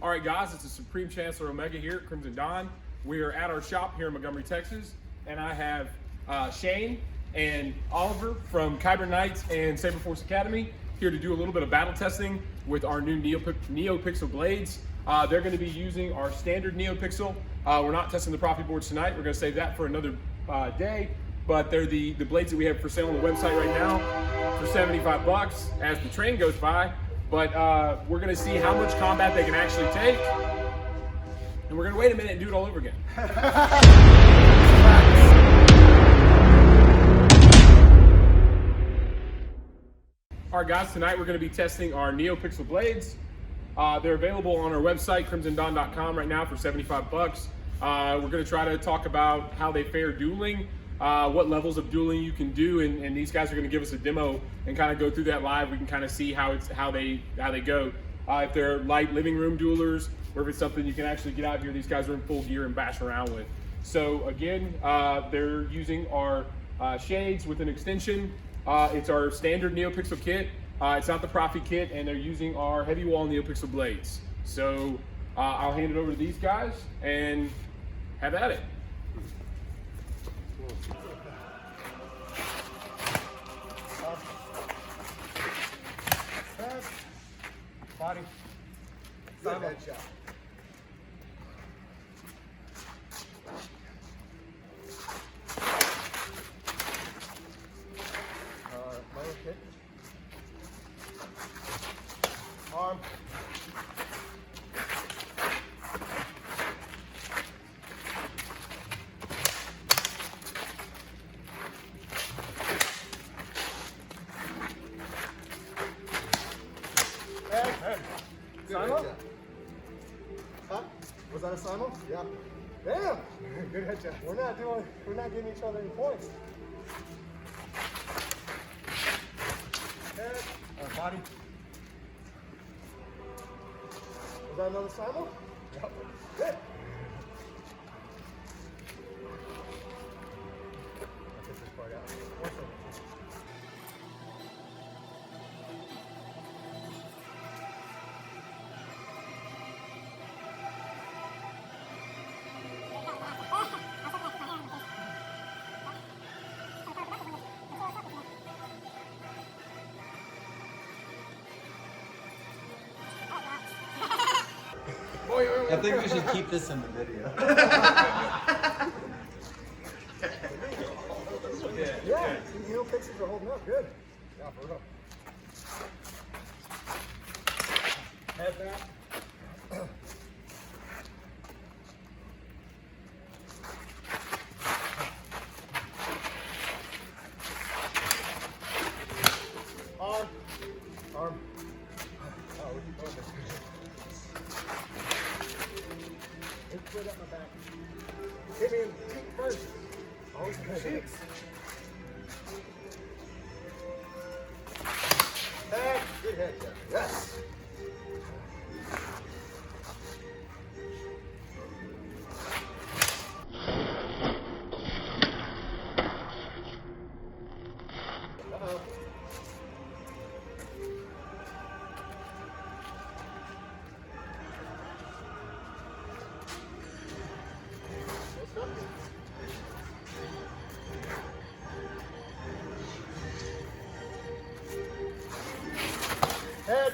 All right, guys, it's the Supreme Chancellor Omega here at Crimson Dawn. We are at our shop here in Montgomery, Texas, and I have Shane and Oliver from Kyber Knights and Saber Force Academy here to do a little bit of battle testing with our new Neopixel blades. They're going to be using our standard Neopixel. We're not testing the Proffie boards tonight. We're going to save that for another day, but they're the blades that we have for sale on the website right now for 75 bucks as the train goes by. But we're going to see how much combat they can actually take, and we're going to wait a minute and do it all over again. All right, guys, tonight we're going to be testing our Neopixel blades. They're available on our website, crimsondawn.com, right now for 75 bucks. We're going to try to talk about how they fare dueling, what levels of dueling you can do, and these guys are going to give us a demo and kind of go through that live. We can kind of see how they go. If they're light living room duelers, or if it's something you can actually get out here, these guys are in full gear and bash around with. So again, they're using our shades with an extension. It's our standard Neopixel kit. It's not the Proffie kit, and they're using our heavy wall Neopixel blades. So I'll hand it over to these guys and have at it. Body. Good headshot. Lower kick. Arm. Head. Simo? Huh? Was that a Simo? Yeah. Damn! Good headshot. We're not giving each other any points. Head. Body. Was that another Simo? Yep. Good. I'll take this part out. 1 second. I think we should keep this in the video. Yeah, these Neopixels are holding up good. Yeah, for real. Head back. Arm. Arm. Oh, we keep going this way. Split up my back. Hit me in the cheek first. Oh, cheeks. Back. Good headshot. Yes. Uh-oh. Head. Head.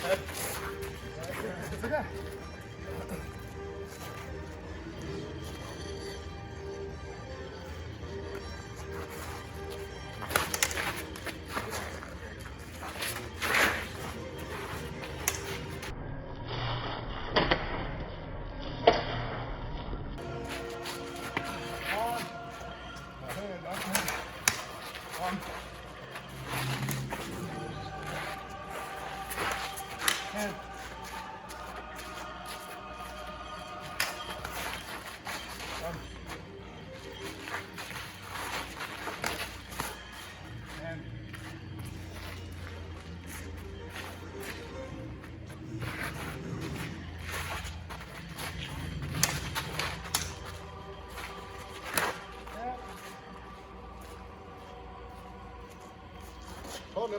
Head. It's okay. Head.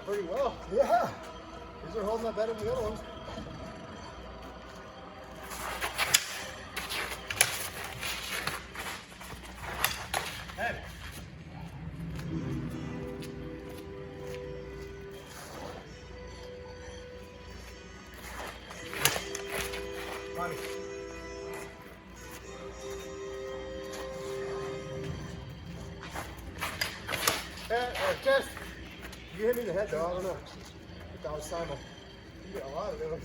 pretty well. Yeah. These are holding up better than the other ones. Hey. Funny. Jess, you hit me in the head though, I don't know. If that was Simon. You get a lot of those.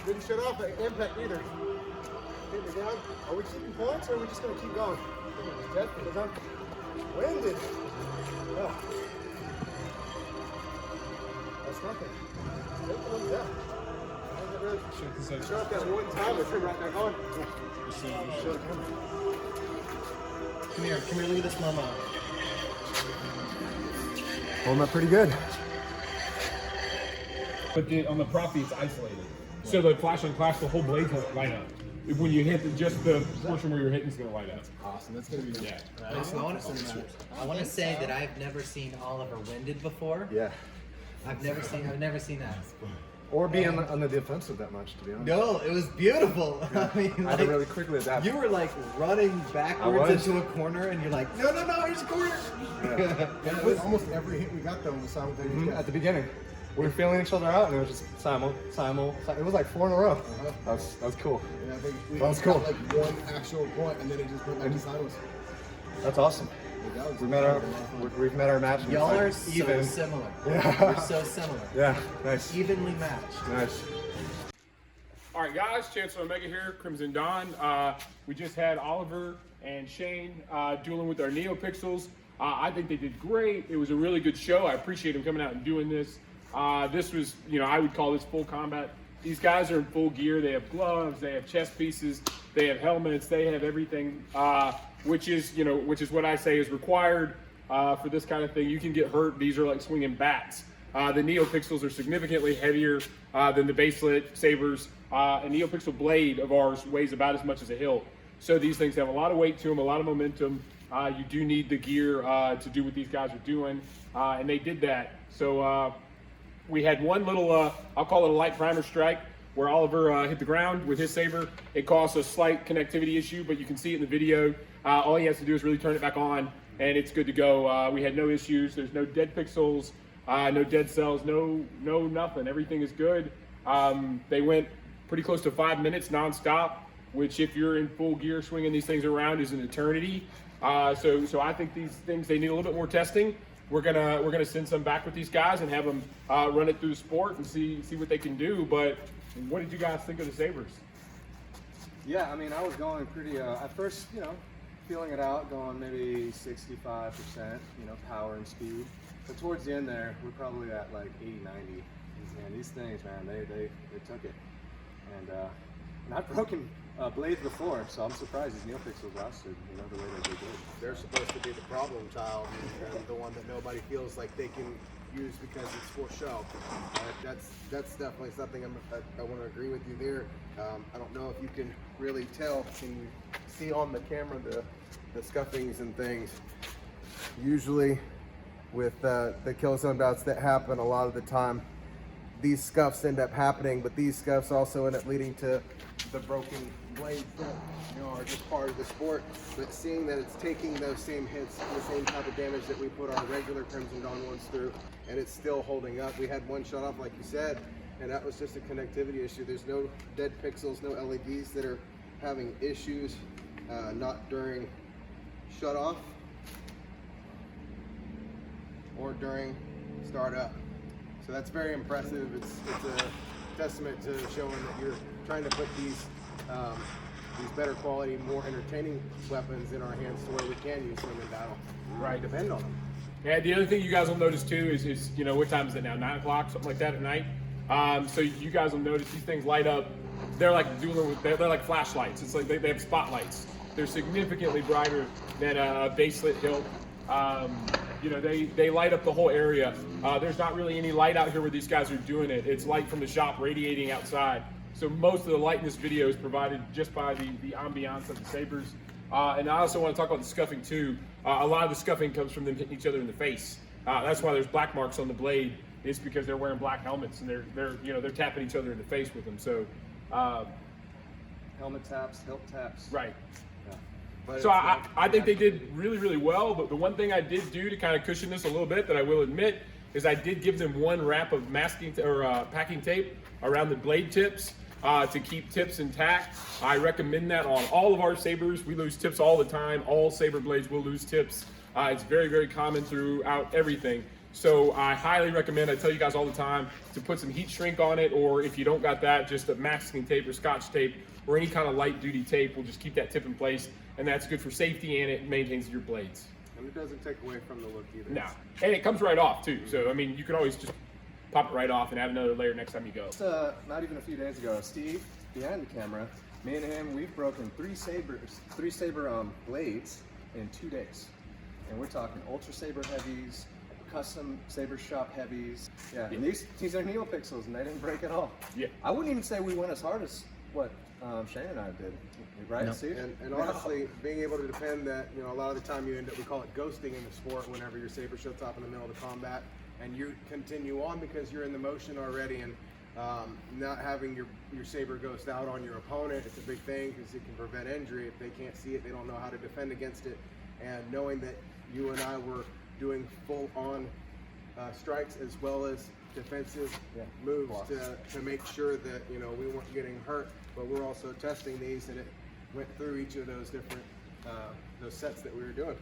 Didn't shut off the impact either. Hit me down. Are we keeping points or are we just going to keep going? Because I'm winded. Oh. That's nothing. Yeah. Shut up that one time, it's right back on. Come here, look at this mama. Holding up pretty good. But on the Proffie, it's isolated. So the flash on clash, the whole blade won't light up. When you hit just the portion where you're hitting is going to light up. Awesome, that's going to be I want to say that I've never seen Oliver winded before. Yeah. I've never seen that. Or be on the defensive that much, to be honest. No, it was beautiful. I mean, I had to really quickly adapt. you were like running backwards into a corner, and you're like, no, here's a corner. Yeah. Almost every hit we got though was simultaneous. At the beginning, we were feeling each other out, and it was just simul. It was like 4 in a row. That was cool. And I think we That was each cool. got like one actual point, and then it just went back to silence. That's awesome. We've met our match. Y'all are It's so even. similar. Yeah. You're so similar. Yeah, nice. Evenly matched. Nice. All right, guys, Chancellor Omega here, Crimson Dawn. We just had Oliver and Shane dueling with our Neopixels. I think they did great. It was a really good show. I appreciate them coming out and doing this. This was, I would call this full combat. These guys are in full gear. They have gloves, they have chest pieces, they have helmets, they have everything, which is what I say is required for this kind of thing. You can get hurt. These are like swinging bats. The Neopixels are significantly heavier than the baselit Sabers. A Neopixel blade of ours weighs about as much as a hill. So these things have a lot of weight to them, a lot of momentum. You do need the gear to do what these guys are doing, and they did that. So we had one little, I'll call it a light primer strike, where Oliver hit the ground with his Saber. It caused a slight connectivity issue, but you can see it in the video. All he has to do is really turn it back on, and it's good to go. We had no issues. There's no dead pixels, no dead cells, no nothing. Everything is good. They went pretty close to 5 minutes nonstop, which if you're in full gear swinging these things around is an eternity. So I think these things, they need a little bit more testing. We're gonna send some back with these guys and have them run it through the sport and see what they can do. But what did you guys think of the Sabers? Yeah, I mean, I was going pretty, at first, feeling it out, going maybe 65%, power and speed. But towards the end there, we're probably at like 80, 90. And these things, man, they took it. And I've broken blades before, so I'm surprised these Neopixels lasted, the way that they did. They're supposed to be the problem child, and the one that nobody feels like they can use because it's for show. That's definitely something I want to agree with you there. I don't know if you can really tell. Can you see on the camera the scuffings and things? Usually with the Killzone bouts that happen a lot of the time, these scuffs end up happening, but these scuffs also end up leading to the broken blades that are just part of the sport. But seeing that it's taking those same hits, the same type of damage that we put our regular Crimson Dawn ones through, and it's still holding up. We had one shut off, like you said, and that was just a connectivity issue. There's no dead pixels, no LEDs that are having issues, not during shut off or during startup. So that's very impressive. It's a testament to showing that you're trying to put these better quality, more entertaining weapons in our hands to where we can use them in battle. Right. Depend on them. Yeah, the other thing you guys will notice too is what time is it now? 9 o'clock, something like that at night. So you guys will notice these things light up. They're like they're like flashlights. It's like they have spotlights. They're significantly brighter than a baselit hilt. You know, they light up the whole area. There's not really any light out here where these guys are doing it. It's light from the shop radiating outside. So most of the light in this video is provided just by the ambiance of the Sabers. And I also want to talk about the scuffing too. A lot of the scuffing comes from them hitting each other in the face. That's why there's black marks on the blade. It's because they're wearing black helmets and they're tapping each other in the face with them. So Helmet taps, hilt taps. right. Yeah. But So it's I think they did really, really well, but the one thing I did do to kind of cushion this a little bit that I will admit is I did give them one wrap of masking or packing tape around the blade tips to keep tips intact. I recommend that on all of our Sabers. We lose tips all the time. All Saber blades will lose tips. It's very, very common throughout everything. So I highly recommend, I tell you guys all the time, to put some heat shrink on it, or if you don't got that, just a masking tape or scotch tape or any kind of light duty tape will just keep that tip in place, and that's good for safety and it maintains your blades. and it doesn't take away from the look either. No, and it comes right off too. So I mean, you can always just pop it right off and add another layer next time you go. Not even a few days ago, Steve, behind the camera, me and him, we've broken three Saber blades in 2 days. And we're talking Ultra Saber heavies, custom Saber shop heavies. Yeah, and these are Neopixels and they didn't break at all. Yeah. I wouldn't even say we went as hard as what Shane and I did, right? No. Steve? And honestly, being able to defend that, you know, a lot of the time you end up, we call it ghosting in the sport whenever your Saber shuts off in the middle of the combat and you continue on because you're in the motion already, and not having your Saber ghost out on your opponent, it's a big thing because it can prevent injury. If they can't see it, they don't know how to defend against it. And knowing that you and I were doing full-on strikes as well as defensive moves Blocks. to make sure that, you know, we weren't getting hurt, but we're also testing these, and it went through each of those different those sets that we were doing.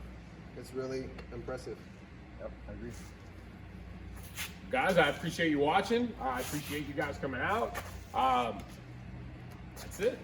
It's really impressive. Yep, I agree. Guys, I appreciate you watching. I appreciate you guys coming out. That's it.